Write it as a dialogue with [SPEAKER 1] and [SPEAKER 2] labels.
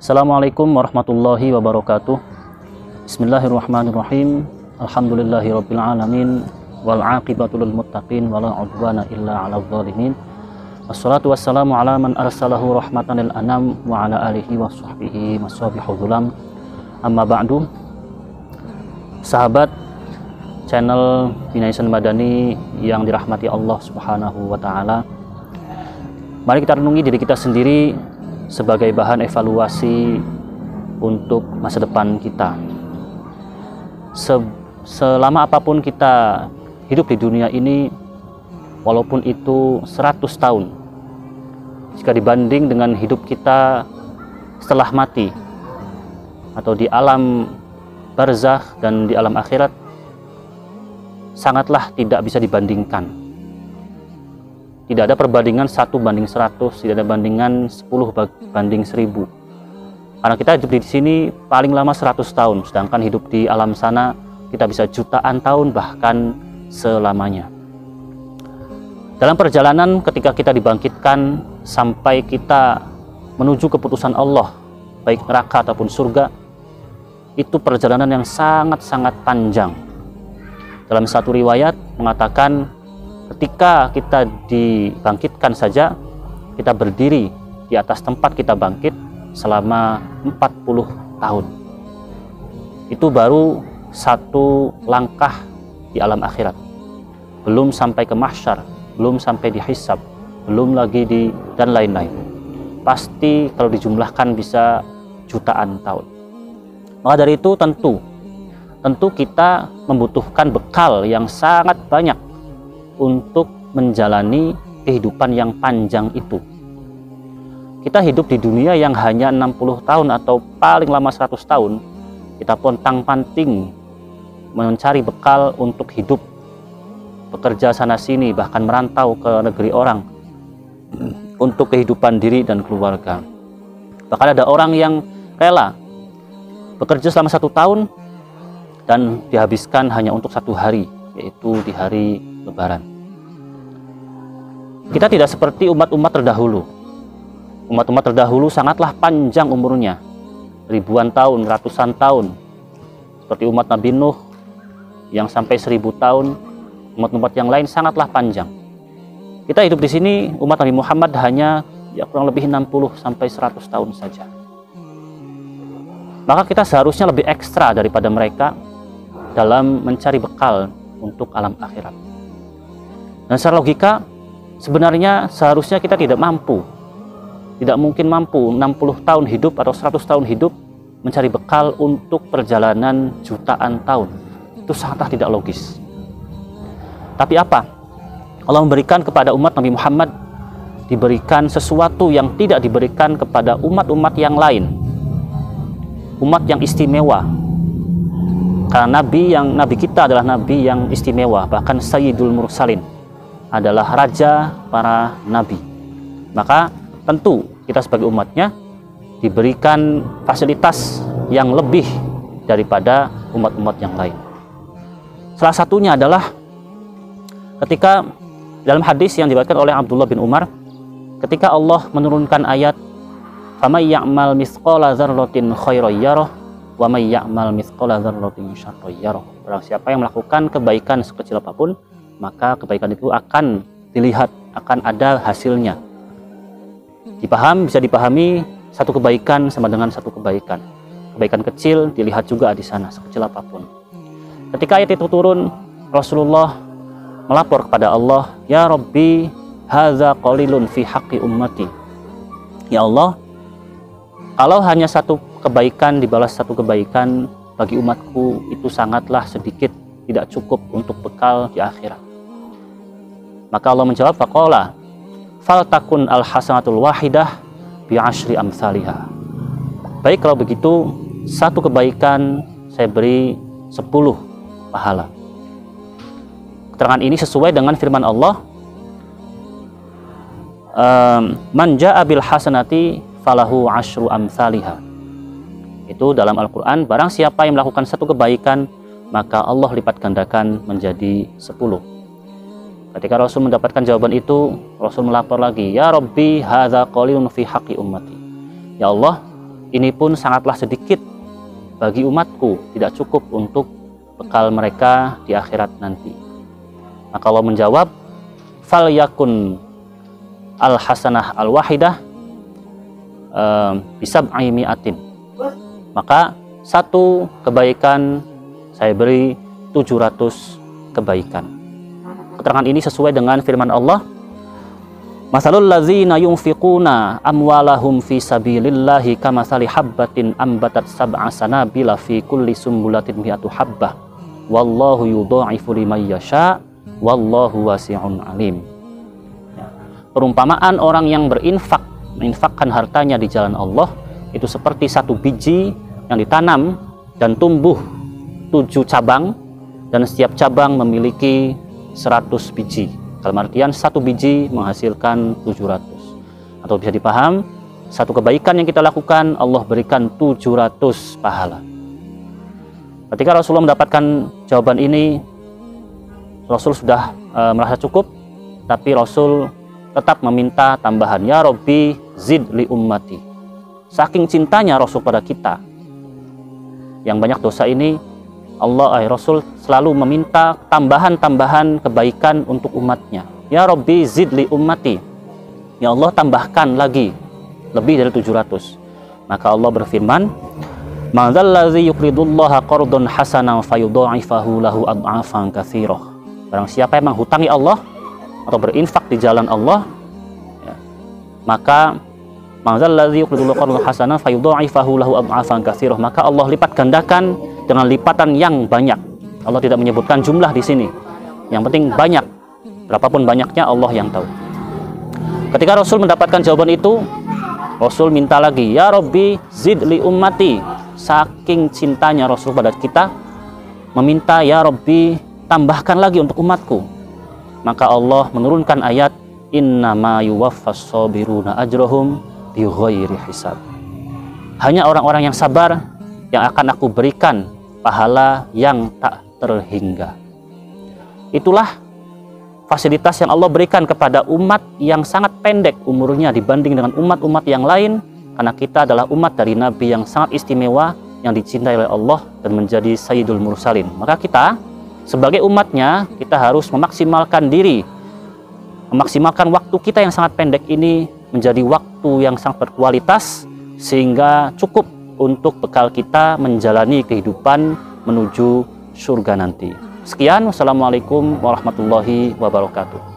[SPEAKER 1] Assalamualaikum warahmatullahi wabarakatuh. Bismillahirrahmanirrahim. Alhamdulillahirabbil alamin wal aqibatu lil muttaqin wala udwana illa 'alal zalimin. Wassalatu wassalamu ala man arsalahu rahmatan lil anam wa ala alihi wa sahbihi masabihul zulam. Amma ba'du. Sahabat channel Binaisan Madani yang dirahmati Allah Subhanahu wa taala. Mari kita renungi diri kita sendiri sebagai bahan evaluasi untuk masa depan kita. Selama apapun kita hidup di dunia ini, walaupun itu 100 tahun, jika dibanding dengan hidup kita setelah mati atau di alam barzakh dan di alam akhirat, sangatlah tidak bisa dibandingkan. Tidak ada perbandingan 1:100, tidak ada bandingan 10:1000. Karena kita hidup di sini paling lama 100 tahun, sedangkan hidup di alam sana kita bisa jutaan tahun, bahkan selamanya. Dalam perjalanan ketika kita dibangkitkan sampai kita menuju keputusan Allah, baik neraka ataupun surga, itu perjalanan yang sangat-sangat panjang. Dalam satu riwayat mengatakan, ketika kita dibangkitkan saja, kita berdiri di atas tempat kita bangkit selama 40 tahun. Itu baru satu langkah di alam akhirat. Belum sampai ke mahsyar, belum sampai di hisab, belum lagi dan lain-lain. Pasti kalau dijumlahkan bisa jutaan tahun. Maka dari itu tentu kita membutuhkan bekal yang sangat banyak untuk menjalani kehidupan yang panjang itu. Kita hidup di dunia yang hanya 60 tahun atau paling lama 100 tahun, kita pontang-panting mencari bekal untuk hidup, bekerja sana-sini, bahkan merantau ke negeri orang untuk kehidupan diri dan keluarga. Bahkan ada orang yang rela bekerja selama 1 tahun dan dihabiskan hanya untuk 1 hari, yaitu di hari Lebaran. Kita tidak seperti umat-umat terdahulu. Umat-umat terdahulu sangatlah panjang umurnya, ribuan tahun, ratusan tahun. Seperti umat Nabi Nuh yang sampai 1000 tahun, umat-umat yang lain sangatlah panjang. Kita hidup di sini, umat Nabi Muhammad hanya kurang lebih 60 sampai 100 tahun saja. Maka kita seharusnya lebih ekstra daripada mereka dalam mencari bekal untuk alam akhirat. Dan secara logika, sebenarnya seharusnya kita tidak mungkin mampu 60 tahun hidup atau 100 tahun hidup mencari bekal untuk perjalanan jutaan tahun. Itu sangatlah tidak logis. Tapi apa? Allah memberikan kepada umat Nabi Muhammad, diberikan sesuatu yang tidak diberikan kepada umat-umat yang lain. Umat yang istimewa. Karena Nabi kita adalah Nabi yang istimewa, bahkan Sayyidul Mursalin, adalah raja para nabi. Maka tentu kita sebagai umatnya diberikan fasilitas yang lebih daripada umat-umat yang lain. Salah satunya adalah ketika dalam hadis yang diriwayatkan oleh Abdullah bin Umar, ketika Allah menurunkan ayat "Faman ya'mal mithqala dzarratin khairan yarah wa may ya'mal mithqala dzarratin syarran yarah." Barang siapa yang melakukan kebaikan sekecil apapun, maka kebaikan itu akan dilihat, akan ada hasilnya. Bisa dipahami satu kebaikan sama dengan satu kebaikan. Kebaikan kecil dilihat juga di sana, sekecil apapun. Ketika ayat itu turun, Rasulullah melapor kepada Allah, "Ya Rabbi, hadza qalilun fi haqqi ummati." Ya Allah, kalau hanya satu kebaikan dibalas satu kebaikan, bagi umatku itu sangatlah sedikit, tidak cukup untuk bekal di akhirat. Maka Allah menjawab, faqala faltakun alhasanatul wahidah bi asyri amsalihah. Baik, kalau begitu satu kebaikan saya beri 10 pahala. Keterangan ini sesuai dengan firman Allah, man ja'a bil hasanati falahu asyru amsalihah. Itu dalam Al-Quran, barang siapa yang melakukan satu kebaikan, maka Allah lipat gandakan menjadi 10. Ketika Rasul mendapatkan jawaban itu, Rasul melapor lagi, "Ya Rabbi, hadza qalilun fi haqqi ummati." Ya Allah, ini pun sangatlah sedikit bagi umatku, tidak cukup untuk bekal mereka di akhirat nanti. Maka Allah menjawab, fal yakun al hasanah al wahidah bisab'i mi'atin. Maka satu kebaikan saya beri 700 kebaikan. Keterangan ini sesuai dengan firman Allah, masalul ladzina yunfiquna amwalahum fi sabilillahi kamathali habbatin ambatat sab'a sanabila fi kulli sumbulatin mi'atu habbah wallahu yudha'ifu liman yasha wallahu wasi'un alim. Perumpamaan orang yang menginfakkan hartanya di jalan Allah itu seperti satu biji yang ditanam dan tumbuh 7 cabang, dan setiap cabang memiliki 100 biji. Dalam artian satu biji menghasilkan 700. Atau bisa dipaham, satu kebaikan yang kita lakukan Allah berikan 700 pahala. Ketika Rasulullah mendapatkan jawaban ini, Rasul sudah merasa cukup, tapi Rasul tetap meminta tambahan, ya Rabbi zid li ummati. Saking cintanya Rasul pada kita yang banyak dosa ini, Rasul selalu meminta tambahan-tambahan kebaikan untuk umatnya. Ya Rabbi zid li ummati, ya Allah tambahkan lagi lebih dari 700. Maka Allah berfirman, man dzalladzi yuqridullaha qardan hasanan fayudha'ifahu lahu ad'afan katsirah. Barang siapa yang menghutangi Allah atau berinfak di jalan Allah, ya, maka man dzalladzi yuqridullaha qardan hasanan fayudha'ifahu lahu ad'afan katsirah, maka Allah lipat gandakan dengan lipatan yang banyak. Allah tidak menyebutkan jumlah di sini. Yang penting banyak. Berapapun banyaknya Allah yang tahu. Ketika Rasul mendapatkan jawaban itu, Rasul minta lagi, ya Rabbi zid li ummati. Saking cintanya Rasul pada kita, meminta, ya Rabbi tambahkan lagi untuk umatku. Maka Allah menurunkan ayat, innama yuwaffas sabiruna ajrahum bighairi hisab. Hanya orang-orang yang sabar yang akan aku berikan pahala yang tak terhingga. Itulah fasilitas yang Allah berikan kepada umat yang sangat pendek umurnya dibanding dengan umat-umat yang lain, karena kita adalah umat dari Nabi yang sangat istimewa, yang dicintai oleh Allah dan menjadi Sayyidul Mursalin. Maka kita sebagai umatnya, kita harus memaksimalkan diri, memaksimalkan waktu kita yang sangat pendek ini menjadi waktu yang sangat berkualitas, sehingga cukup untuk bekal kita menjalani kehidupan menuju surga nanti. Sekian, wassalamualaikum warahmatullahi wabarakatuh.